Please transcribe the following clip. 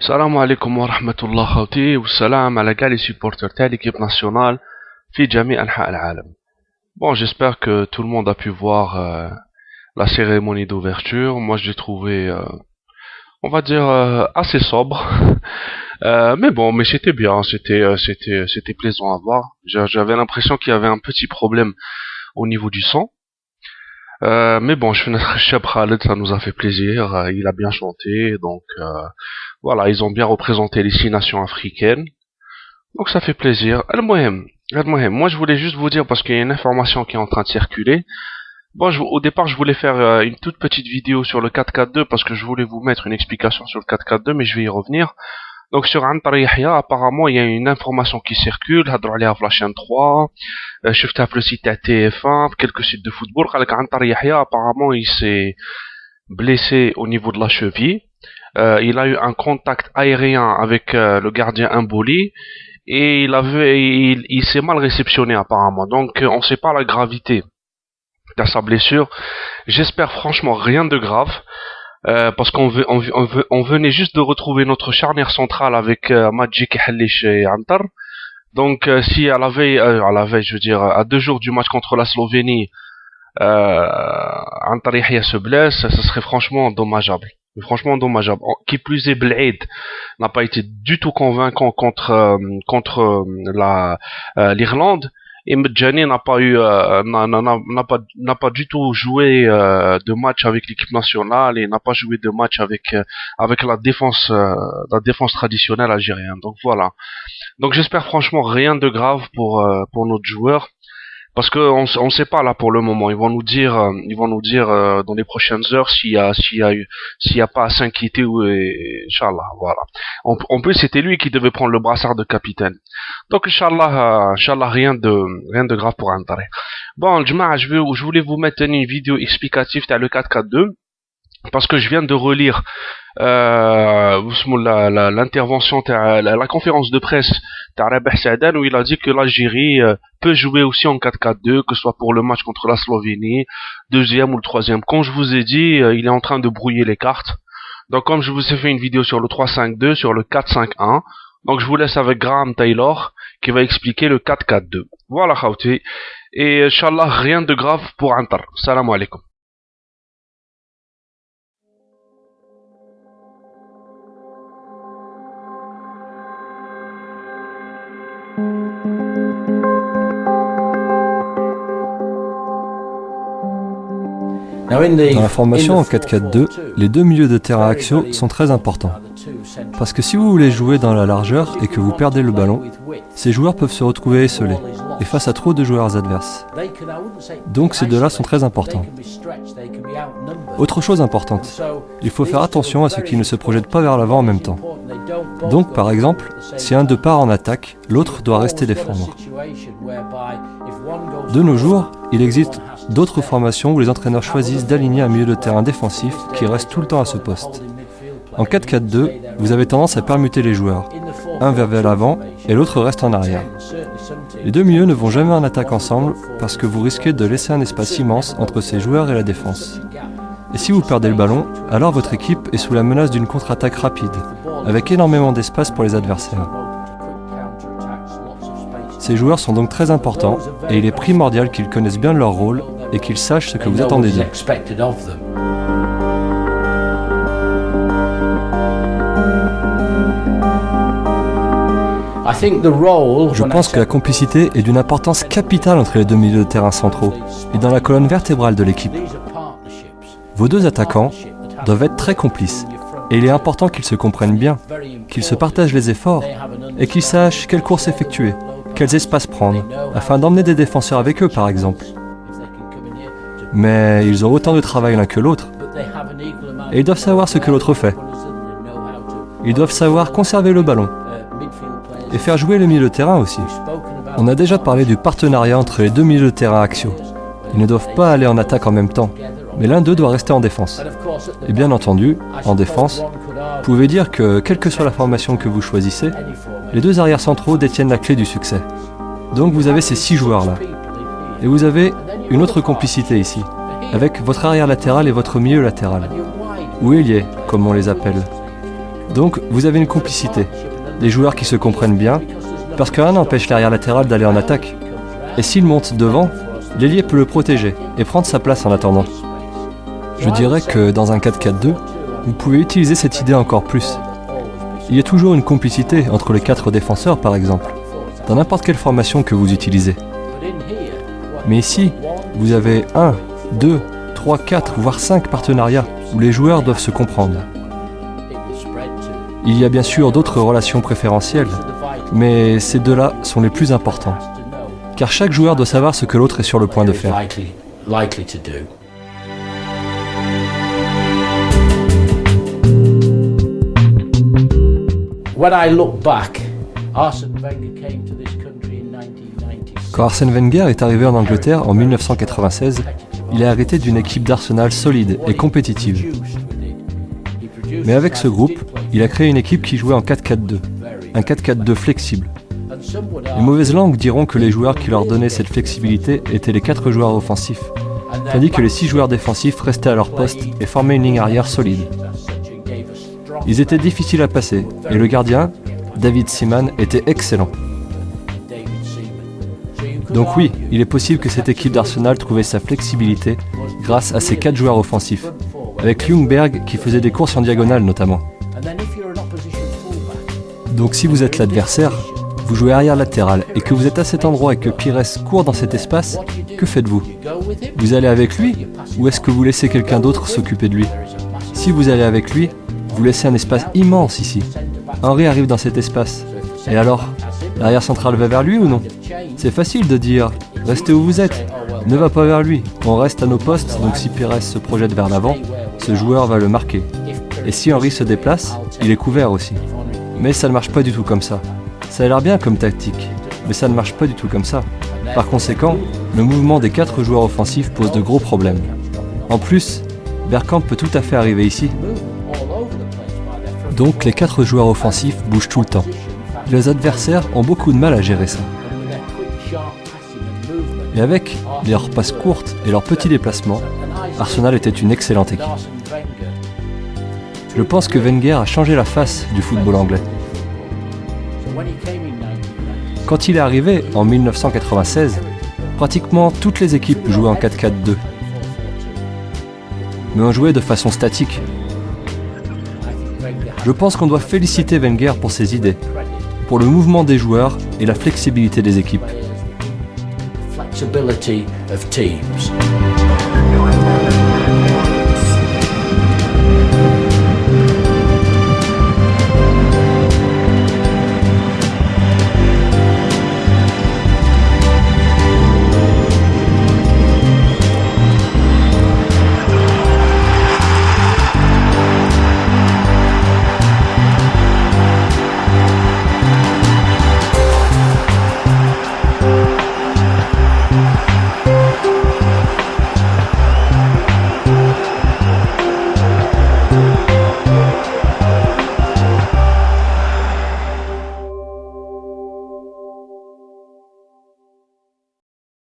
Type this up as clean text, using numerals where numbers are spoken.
Salam alaikum wa rahmatullah khawti wa salam à les supporters de l'équipe nationale fi jami anha al-alam. Bon, j'espère que tout le monde a pu voir la cérémonie d'ouverture. Moi, je l'ai trouvé, on va dire, assez sobre. Mais bon, mais c'était bien, c'était plaisant à voir. J'avais l'impression qu'il y avait un petit problème au niveau du son. Mais bon, Cheb Khaled, ça nous a fait plaisir. Il a bien chanté, donc voilà, ils ont bien représenté les 6 nations africaines. Donc ça fait plaisir. Al-Mohem, moi je voulais juste vous dire, parce qu'il y a une information qui est en train de circuler. Bon, au départ, je voulais faire une toute petite vidéo sur le 4-4-2, parce que je voulais vous mettre une explication sur le 4-4-2, mais je vais y revenir. Donc sur Antar Yahya, apparemment, il y a une information qui circule, hadrou alayha la chaîne 3, شفتها في le site TF1, quelques sites de football, قالك Antar Yahya, apparemment, il s'est blessé au niveau de la cheville. Il a eu un contact aérien avec le gardien Mboli, et il s'est mal réceptionné apparemment. Donc on ne sait pas la gravité de sa blessure. J'espère franchement rien de grave. Parce on venait juste de retrouver notre charnière centrale avec Magic Halish et Antar. Donc si à la veille, je veux dire, à 2 jours du match contre la Slovénie, Antar Yahya se blesse, ça serait franchement dommageable. Franchement dommageable. Qui plus est, Blade n'a pas été du tout convaincant contre l'Irlande. Et Medjani n'a pas du tout joué de match avec l'équipe nationale et n'a pas joué de match avec la défense traditionnelle algérienne. Donc voilà. Donc j'espère franchement rien de grave pour notre joueur, parce que on sait pas là pour le moment. Ils vont nous dire dans les prochaines heures s'il y a pas à s'inquiéter, ou Inch'Allah, voilà. En plus, c'était lui qui devait prendre le brassard de capitaine. Donc Inch'Allah, rien de grave pour Antaré. Bon, je voulais vous mettre une vidéo explicative de le 4-4-2, parce que je viens de relire l'intervention, la conférence de presse de Rabah Saadane, où il a dit que l'Algérie peut jouer aussi en 4-4-2, que ce soit pour le match contre la Slovénie, deuxième ou le troisième. Comme je vous ai dit, il est en train de brouiller les cartes. Donc comme je vous ai fait une vidéo sur le 3-5-2, sur le 4-5-1, donc je vous laisse avec Graham Taylor qui va expliquer le 4-4-2. Voilà khawti. Et Inch'Allah, rien de grave pour Antar. Salam alaikum. Dans la formation en 4-4-2, les 2 milieux de terrain axiaux sont très importants. Parce que si vous voulez jouer dans la largeur et que vous perdez le ballon, ces joueurs peuvent se retrouver esselés et face à trop de joueurs adverses. Donc ces 2-là sont très importants. Autre chose importante, il faut faire attention à ce qu'ils ne se projettent pas vers l'avant en même temps. Donc par exemple, si un d'eux part en attaque, l'autre doit rester défendre. De nos jours, il existe d'autres formations où les entraîneurs choisissent d'aligner un milieu de terrain défensif qui reste tout le temps à ce poste. En 4-4-2, vous avez tendance à permuter les joueurs. Un va vers l'avant et l'autre reste en arrière. Les 2 milieux ne vont jamais en attaque ensemble parce que vous risquez de laisser un espace immense entre ces joueurs et la défense. Et si vous perdez le ballon, alors votre équipe est sous la menace d'une contre-attaque rapide, avec énormément d'espace pour les adversaires. Ces joueurs sont donc très importants et il est primordial qu'ils connaissent bien leur rôle et qu'ils sachent ce que vous attendez d'eux. Je pense que la complicité est d'une importance capitale entre les 2 milieux de terrain centraux et dans la colonne vertébrale de l'équipe. Vos 2 attaquants doivent être très complices et il est important qu'ils se comprennent bien, qu'ils se partagent les efforts et qu'ils sachent quelles courses effectuer, quels espaces prendre, afin d'emmener des défenseurs avec eux par exemple. Mais ils ont autant de travail l'un que l'autre, et ils doivent savoir ce que l'autre fait. Ils doivent savoir conserver le ballon, et faire jouer le milieu de terrain aussi. On a déjà parlé du partenariat entre les 2 milieux de terrain axiaux. Ils ne doivent pas aller en attaque en même temps, mais l'un d'eux doit rester en défense. Et bien entendu, en défense, vous pouvez dire que, quelle que soit la formation que vous choisissez, les 2 arrières centraux détiennent la clé du succès. Donc vous avez ces 6 joueurs-là. Et vous avez une autre complicité ici, avec votre arrière latéral et votre milieu latéral, ou ailier, comme on les appelle. Donc vous avez une complicité, des joueurs qui se comprennent bien, parce qu'un n'empêche l'arrière latéral d'aller en attaque. Et s'il monte devant, l'ailier peut le protéger et prendre sa place en attendant. Je dirais que dans un 4-4-2, vous pouvez utiliser cette idée encore plus. Il y a toujours une complicité entre les 4 défenseurs par exemple, dans n'importe quelle formation que vous utilisez. Mais ici, vous avez 1, 2, 3, 4, voire 5 partenariats où les joueurs doivent se comprendre. Il y a bien sûr d'autres relations préférentielles, mais ces deux-là sont les plus importants. Car chaque joueur doit savoir ce que l'autre est sur le point de faire. Quand Arsène Wenger est arrivé en Angleterre en 1996, il a hérité d'une équipe d'Arsenal solide et compétitive. Mais avec ce groupe, il a créé une équipe qui jouait en 4-4-2, un 4-4-2 flexible. Les mauvaises langues diront que les joueurs qui leur donnaient cette flexibilité étaient les 4 joueurs offensifs, tandis que les 6 joueurs défensifs restaient à leur poste et formaient une ligne arrière solide. Ils étaient difficiles à passer, et le gardien, David Seaman, était excellent. Donc oui, il est possible que cette équipe d'Arsenal trouvait sa flexibilité grâce à ces 4 joueurs offensifs, avec Ljungberg qui faisait des courses en diagonale notamment. Donc si vous êtes l'adversaire, vous jouez arrière latéral et que vous êtes à cet endroit et que Pires court dans cet espace, que faites-vous? Vous allez avec lui ou est-ce que vous laissez quelqu'un d'autre s'occuper de lui? Si vous allez avec lui, vous laissez un espace immense ici. Henry arrive dans cet espace. Et alors, l'arrière central va vers lui ou non? C'est facile de dire « Restez où vous êtes ». Ne va pas vers lui, on reste à nos postes, donc si Pires se projette vers l'avant, ce joueur va le marquer. Et si Henry se déplace, il est couvert aussi. Mais ça ne marche pas du tout comme ça. Ça a l'air bien comme tactique, mais ça ne marche pas du tout comme ça. Par conséquent, le mouvement des 4 joueurs offensifs pose de gros problèmes. En plus, Bergkamp peut tout à fait arriver ici. Donc les 4 joueurs offensifs bougent tout le temps. Les adversaires ont beaucoup de mal à gérer ça. Et avec leurs passes courtes et leurs petits déplacements, Arsenal était une excellente équipe. Je pense que Wenger a changé la face du football anglais. Quand il est arrivé en 1996, pratiquement toutes les équipes jouaient en 4-4-2. Mais on jouait de façon statique. Je pense qu'on doit féliciter Wenger pour ses idées, pour le mouvement des joueurs et la flexibilité des équipes.